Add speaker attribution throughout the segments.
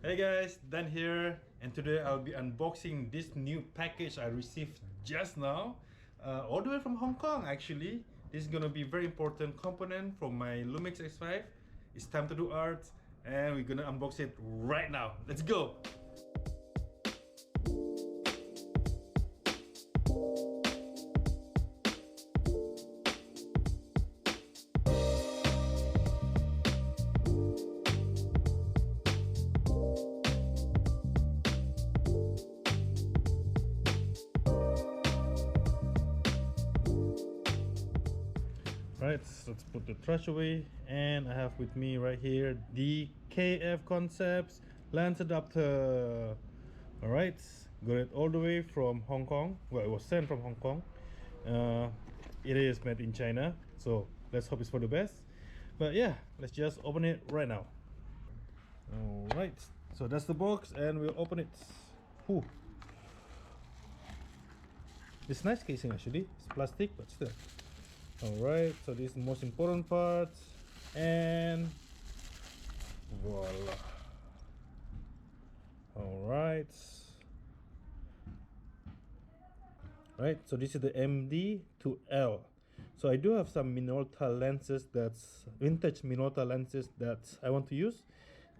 Speaker 1: Hey guys, Dan here, and today I'll be unboxing this new package I received just now, all the way from Hong Kong actually. This is gonna be very important component from my Lumix S5. It's time to do art, and we're gonna unbox it right now. Let's go! Right, so let's put the trash away, and I have with me right here the KF Concepts lens adapter. All right, got it all the way from Hong Kong. Well, it was sent from Hong Kong. It is made in China, so let's hope it's for the best. But yeah, let's just open it right now. All right, so that's the box, and we'll open it. Whew. It's nice casing actually. It's plastic, but still. Alright, so this is the most important part, and voila. Alright, so this is the MD to L. So I do have some Minolta lenses, that's vintage Minolta lenses that I want to use,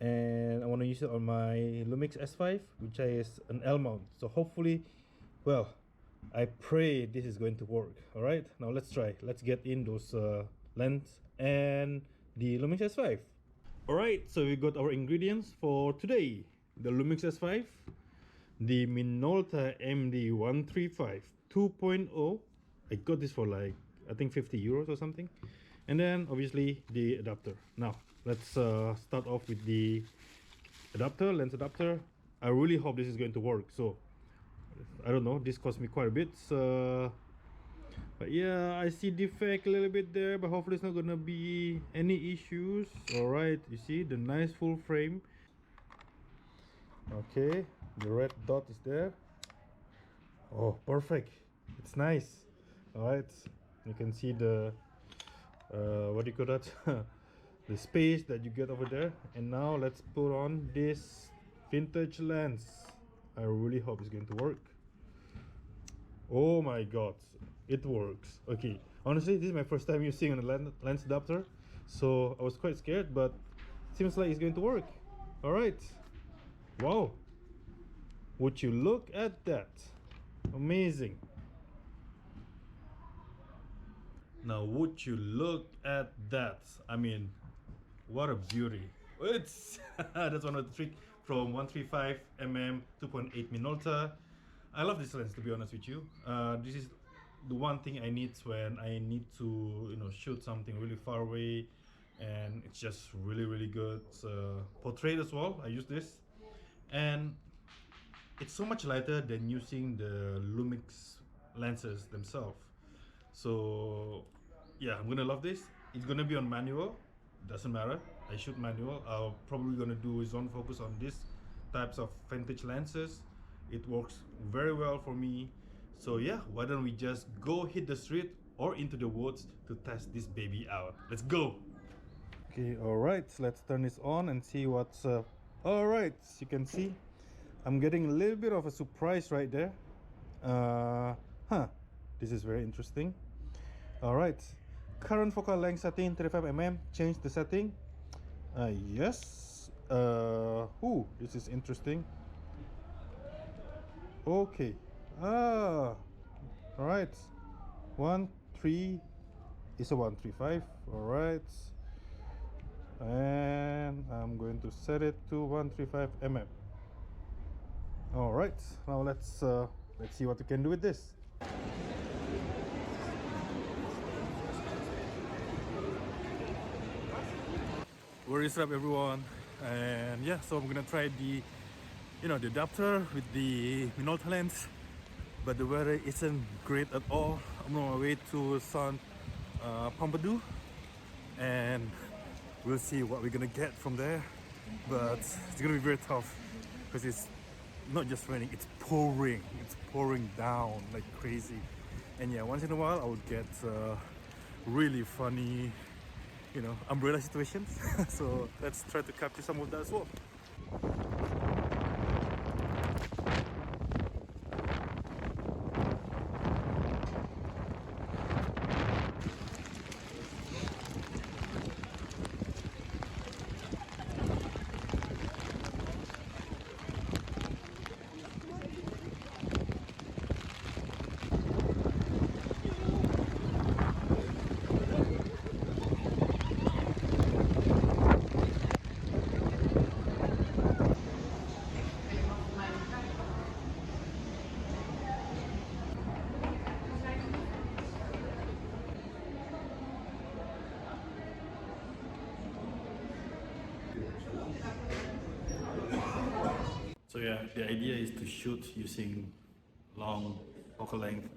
Speaker 1: and I want to use it on my Lumix S5, which is an L mount. So hopefully, well, I pray this is going to work. All right, now let's try. Let's get in those lens and the Lumix S5. All right, so we got our ingredients for today: the Lumix S5, the Minolta MD135 2.0. I got this for like, I think 50 euros or something, and then obviously the adapter. Now let's start off with the adapter, lens adapter. I really hope this is going to work. So I don't know, this cost me quite a bit, but yeah, I see defect a little bit there, but hopefully it's not gonna be any issues. All right, you see the nice full frame. Okay, the red dot is there. Oh, perfect, it's nice. All right, you can see the what do you call that, the space that you get over there. And now let's put on this vintage lens. I really hope it's going to work. Oh my god, it works. Okay, honestly, this is my first time using a lens adapter, so I was quite scared, but it seems like it's going to work. All right, wow, would you look at that? Amazing. Now would you look at that? I mean, what a beauty. It's that's one of the tricks from 135mm 2.8 Minolta. I love this lens, to be honest with you. This is the one thing I need when I need to, you know, shoot something really far away, and it's just really good. Portrait as well, I use this, and it's so much lighter than using the Lumix lenses themselves. So yeah, I'm gonna love this. It's gonna be on manual. Doesn't matter, I shoot manual. I'm probably gonna do zone focus on these types of vintage lenses. It works very well for me. So yeah, why don't we just go hit the street or into the woods to test this baby out. Let's go. Okay, all right, so let's turn this on and see what's up. All right, as you can see, I'm getting a little bit of a surprise right there. This is very interesting. All right, current focal length setting 35mm. Change the setting. Yes. This is interesting. Okay. All right. 1.3 is a 135. All right. And I'm going to set it to 135mm. All right. Now let's see what we can do with this. What is up, everyone? And yeah, so I'm gonna try the, you know, the adapter with the Minolta lens, but the weather isn't great at all. I'm on my way to Pompidou, and we'll see what we're gonna get from there. But it's gonna be very tough because it's not just raining, it's pouring down like crazy. And yeah, once in a while I would get really funny, you know, umbrella situations. So let's try to capture some of that as well. yeah, the idea is to shoot using long focal length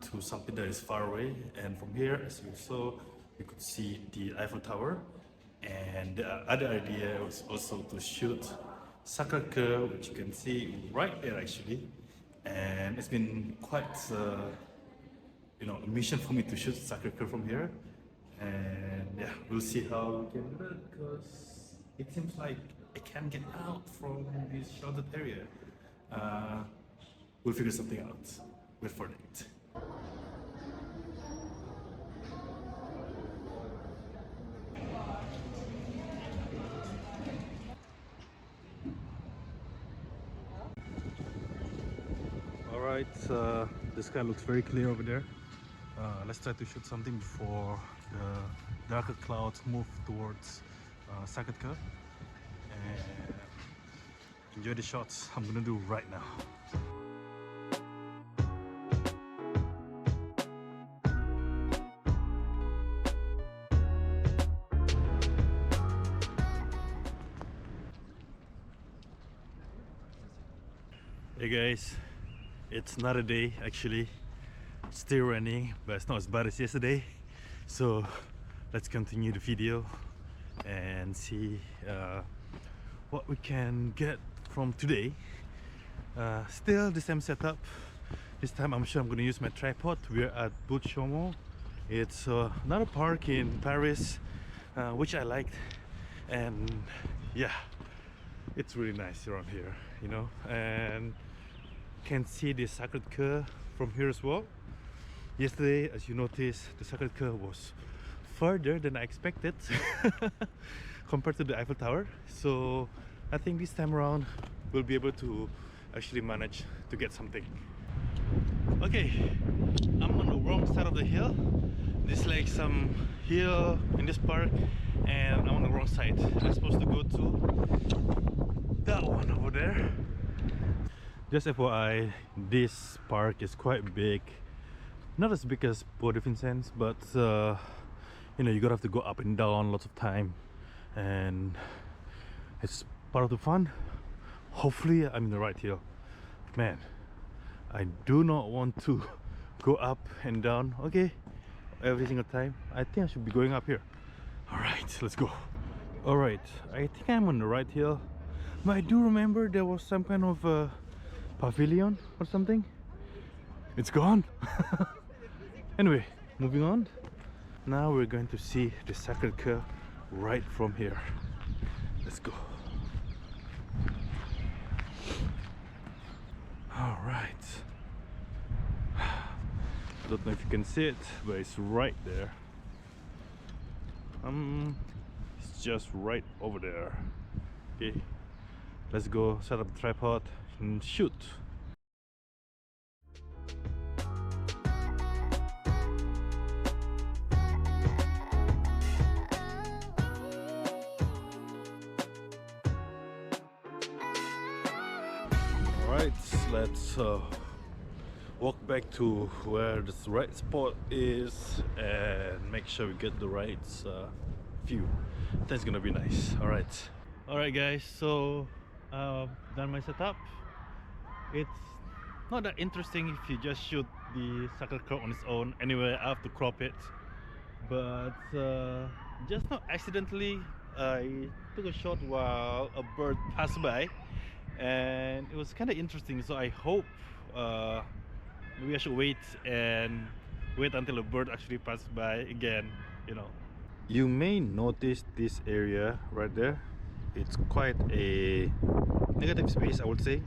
Speaker 1: to something that is far away, and from here, as you saw, you could see the Eiffel Tower. And the other idea was also to shoot Sacre-Cœur, which you can see right there actually. And it's been quite a mission for me to shoot Sacre-Cœur from here. And yeah, we'll see how we can do it, because it seems like I can't get out from this sheltered area. We'll figure something out. Wait for it. Alright, this guy looks very clear over there. Let's try to shoot something before the darker clouds move towards Sacre-Cœur. And enjoy the shots I'm gonna do right now. Hey guys, it's another day actually. It's still raining, but it's not as bad as yesterday. So let's continue the video and see what we can get from today. Still the same setup. This time I'm sure I'm gonna use my tripod. We're at Chaumont. It's another park in Paris, which I liked, and yeah, it's really nice around here, you know. And can see the Sacre-Cœur from here as well. Yesterday, as you noticed, the Sacre-Cœur was further than I expected compared to the Eiffel Tower. So I think this time around we'll be able to actually manage to get something. Okay, I'm on the wrong side of the hill. There's like some hill in this park, and I'm on the wrong side. I'm supposed to go to that one over there. Just FYI, this park is quite big. Not as big as Bois de Vincennes, but you know, you're gonna have to go up and down lots of time, and it's part of the fun. Hopefully I'm in the right hill. Man, I do not want to go up and down, okay, every single time. I think I should be going up here. Alright, let's go. Alright, I think I'm on the right hill, but I do remember there was some kind of pavilion or something. It's gone. Anyway, moving on. Now we're going to see the Sacre-Cœur right from here. Let's go. All right. Don't know if you can see it, but it's right there. It's just right over there. Okay, let's go set up the tripod and shoot. Alright, let's walk back to where the right spot is and make sure we get the right view. That's gonna be nice. Alright guys, so done my setup. It's not that interesting if you just shoot the Sacre-Cœur on its own. Anyway, I have to crop it, but just now accidentally I took a shot while a bird passed by, and it was kind of interesting. So I hope maybe I should wait until a bird actually passes by again, you know. You may notice this area right there. It's quite a negative space, I would say,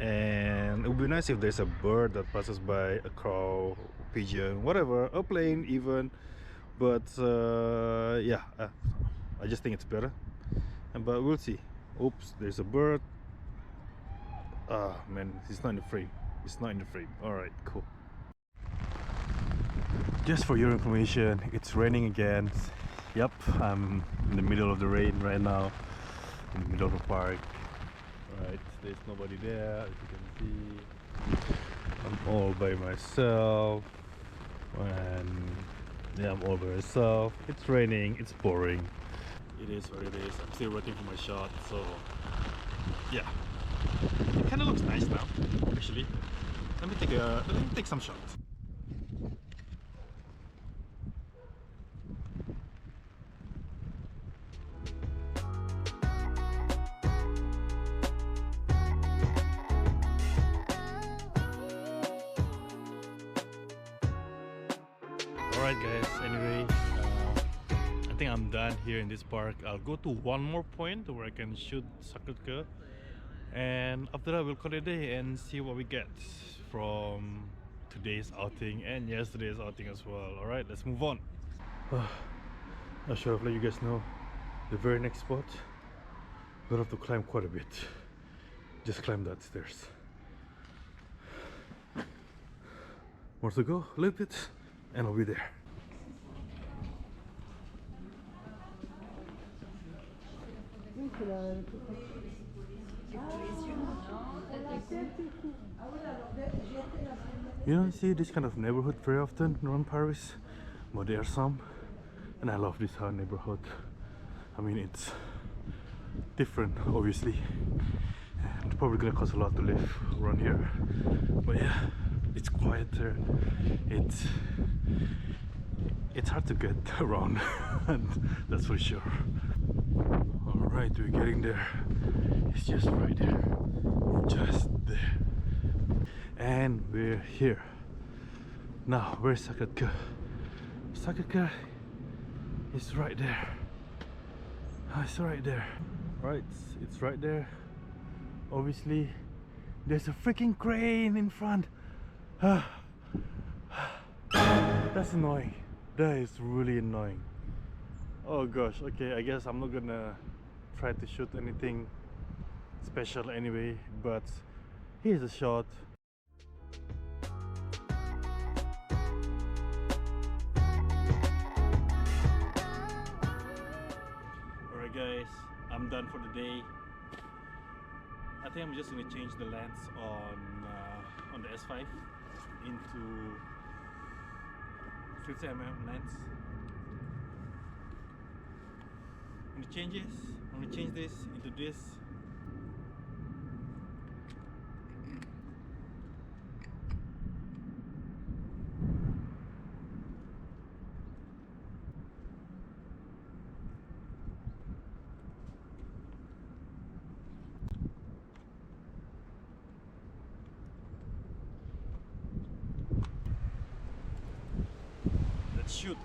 Speaker 1: and it would be nice if there's a bird that passes by, a crow, pigeon, whatever, a plane even. But yeah, I just think it's better, but we'll see. Oops, there's a bird. Ah man, it's not in the frame. It's not in the frame. Alright, cool. Just for your information, it's raining again. Yep, I'm in the middle of the rain right now, in the middle of the park. Right, there's nobody there, as you can see. I'm all by myself, and yeah, I'm all by myself. It's raining, it's pouring. It is what it is. I'm still waiting for my shot, so yeah. It kind of looks nice now, actually. Let me take some shots. Alright guys, anyway, I think I'm done here in this park. I'll go to one more point where I can shoot Sacré-Cœur, and after that we'll call it a day and see what we get from today's outing and yesterday's outing as well. Alright, let's move on. I should have let you guys know the very next spot we'll have to climb quite a bit. Just climb that stairs. More to go, a little bit, and I'll be there. You don't see this kind of neighborhood very often around Paris, but there are some, and I love this neighborhood. I mean, it's different, obviously, and probably gonna cost a lot to live around here, but yeah, it's quieter. It's hard to get around, that's for sure. Alright, we're getting there. It's just right there. Just there. And we're here. Now, where's Sacré-Cœur? Sacré-Cœur is right there. It's right there. Right, it's right there. Obviously, there's a freaking crane in front. That's annoying. That is really annoying. Oh gosh, okay, I guess I'm not gonna try to shoot anything special anyway, but here's a shot. Alright guys, I'm done for the day. I think I'm just gonna change the lens on the S5 into 50mm lens. I'm gonna change this into this. Let's shoot.